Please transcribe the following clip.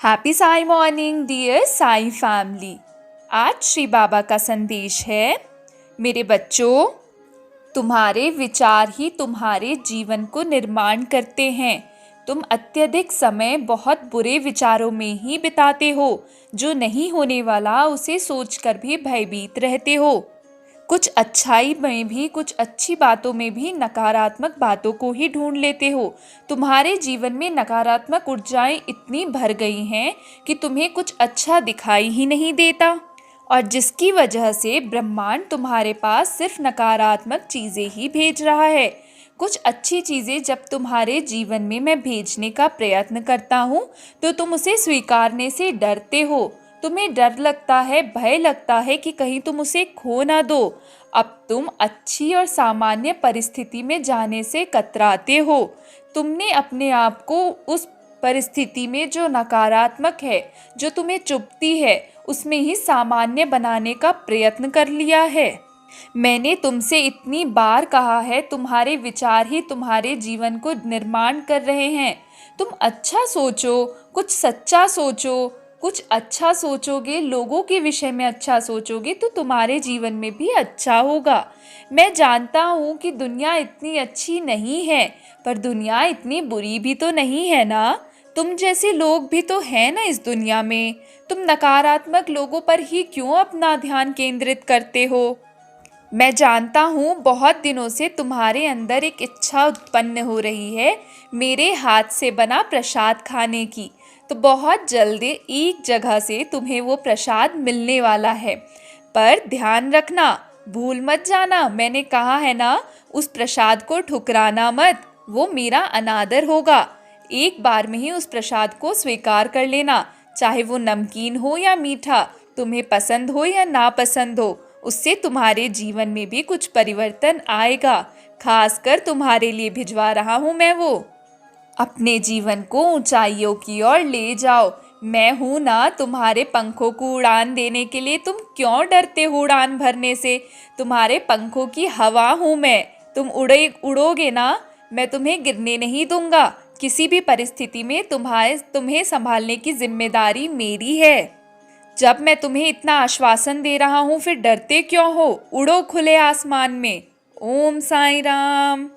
Happy Sai morning dear Sai family. आज श्री बाबा का संदेश है, मेरे बच्चों, तुम्हारे विचार ही तुम्हारे जीवन को निर्माण करते हैं। तुम अत्यधिक समय बहुत बुरे विचारों में ही बिताते हो, जो नहीं होने वाला उसे सोचकर भी भयभीत रहते हो। कुछ अच्छाई में भी, कुछ अच्छी बातों में भी नकारात्मक बातों को ही ढूंढ लेते हो। तुम्हारे जीवन में नकारात्मक ऊर्जाएं इतनी भर गई हैं कि तुम्हें कुछ अच्छा दिखाई ही नहीं देता, और जिसकी वजह से ब्रह्मांड तुम्हारे पास सिर्फ नकारात्मक चीज़ें ही भेज रहा है। कुछ अच्छी चीज़ें जब तुम्हारे जीवन में मैं भेजने का प्रयत्न करता हूँ तो तुम उसे स्वीकारने से डरते हो। तुम्हें डर लगता है, भय लगता है कि कहीं तुम उसे खो ना दो। अब तुम अच्छी और सामान्य परिस्थिति में जाने से कतराते हो। तुमने अपने आप को उस परिस्थिति में जो नकारात्मक है, जो तुम्हें चुभती है, उसमें ही सामान्य बनाने का प्रयत्न कर लिया है। मैंने तुमसे इतनी बार कहा है, तुम्हारे विचार ही तुम्हारे जीवन को निर्माण कर रहे हैं। तुम अच्छा सोचो, कुछ सच्चा सोचो, कुछ अच्छा सोचोगे, लोगों के विषय में अच्छा सोचोगे तो तुम्हारे जीवन में भी अच्छा होगा। मैं जानता हूँ कि दुनिया इतनी अच्छी नहीं है, पर दुनिया इतनी बुरी भी तो नहीं है ना। तुम जैसे लोग भी तो हैं ना इस दुनिया में। तुम नकारात्मक लोगों पर ही क्यों अपना ध्यान केंद्रित करते हो? मैं जानता हूँ बहुत दिनों से तुम्हारे अंदर एक इच्छा उत्पन्न हो रही है मेरे हाथ से बना प्रसाद खाने की। तो बहुत जल्दी एक जगह से तुम्हें वो प्रसाद मिलने वाला है, पर ध्यान रखना, भूल मत जाना। मैंने कहा है ना, उस प्रसाद को ठुकराना मत, वो मेरा अनादर होगा। एक बार में ही उस प्रसाद को स्वीकार कर लेना, चाहे वो नमकीन हो या मीठा, तुम्हें पसंद हो या नापसंद हो। उससे तुम्हारे जीवन में भी कुछ परिवर्तन आएगा। खासकर तुम्हारे लिए भिजवा रहा हूँ मैं वो। अपने जीवन को ऊंचाइयों की ओर ले जाओ। मैं हूँ ना तुम्हारे पंखों को उड़ान देने के लिए। तुम क्यों डरते हो उड़ान भरने से? तुम्हारे पंखों की हवा हूँ मैं। तुम उड़ोगे ना, मैं तुम्हें गिरने नहीं दूंगा। किसी भी परिस्थिति में तुम्हें संभालने की जिम्मेदारी मेरी है। जब मैं तुम्हें इतना आश्वासन दे रहा हूँ, फिर डरते क्यों हो? उड़ो खुले आसमान में। ओम साईं राम।